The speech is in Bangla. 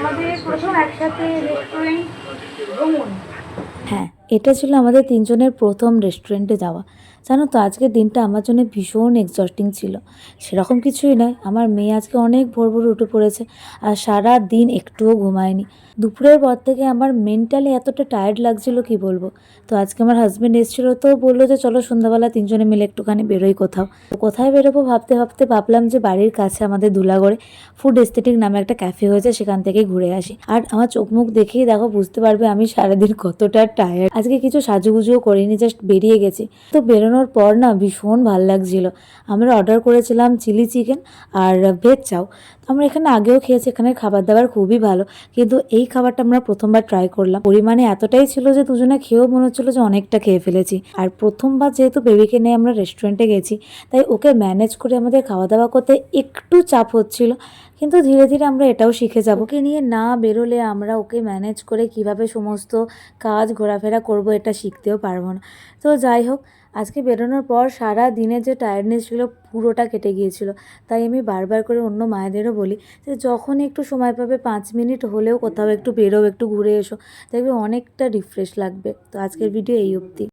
আমাদের প্রথম একসাথে রেস্টুরেন্ট ভ্রমণ। হ্যাঁ, এটা ছিল আমাদের তিনজনের প্রথম রেস্টুরেন্টে যাওয়া। জানো তো আজকের দিনটা আমার জন্য ভীষণ এক্সস্টিং ছিল। সেরকম কিছুই নয়, আমার মেয়ে আজকে অনেক ভোর ভোর উঠে পড়েছে আর সারাদিন একটুও ঘুমায়নি। দুপুরের পর থেকে আমার মেন্টালি এতটা টায়ার্ড লাগছিল কি বলবো। তো আজকে আমার হাসব্যান্ড এসেছিল, তো বললো যে চলো সন্ধ্যাবেলা তিনজনে মিলে একটুখানি বেরোই কোথাও। তো কোথায় বেরোবো ভাবতে ভাবতে ভাবলাম যে বাড়ির কাছে আমাদের ধুলাগড়ে ফুড এস্থেটিক নামে একটা ক্যাফে হয়েছে, সেখান থেকেই ঘুরে আসি। আর আমার চোখ মুখ দেখেই দেখো বুঝতে পারবে আমি সারাদিন কতটা টায়ার্ড। আজকে কিছু সাজুগুজুও করিনি, জাস্ট বেরিয়ে গেছি। তো বেরোনোর পর না ভীষণ ভাল লাগছিল। আমরা অর্ডার করেছিলাম চিলি চিকেন আর ভেজ চাও। তো আমরা এখানে আগেও খেয়েছি, এখানের খাবার দাবার খুবই ভালো, কিন্তু এই খাবারটা আমরা প্রথমবার ট্রাই করলাম। পরিমাণে এতটাই ছিল যে দুজনে খেয়েও মনে হচ্ছিল যে অনেকটা খেয়ে ফেলেছি। আর প্রথমবার যেহেতু বেবিকে নিয়ে আমরা রেস্টুরেন্টে গেছি, তাই ওকে ম্যানেজ করে আমাদের খাওয়া দাওয়া করতে একটু চাপ হচ্ছিল, কিন্তু ধীরে ধীরে আমরা এটাও শিখে যাব। ওকে নিয়ে না বেরোলে আমরা ওকে ম্যানেজ করে কিভাবে সমস্ত কাজ ঘোরাফেরা করব এটা শিখতেও পারবো না। তো যাই হোক, আজকে বেরোনোর পর সারা দিনের যে টায়ার্ডনেস ছিল পুরোটা কেটে গিয়েছিল। তাই আমি বারবার করে অন্য মায়েদেরও বলি যে যখনই একটু সময় পাবে 5 মিনিট হলেও কোথাও একটু বেরো, একটু ঘুরে এসো, দেখবে অনেকটা রিফ্রেশ লাগবে। তো আজকের ভিডিও এই অবধি।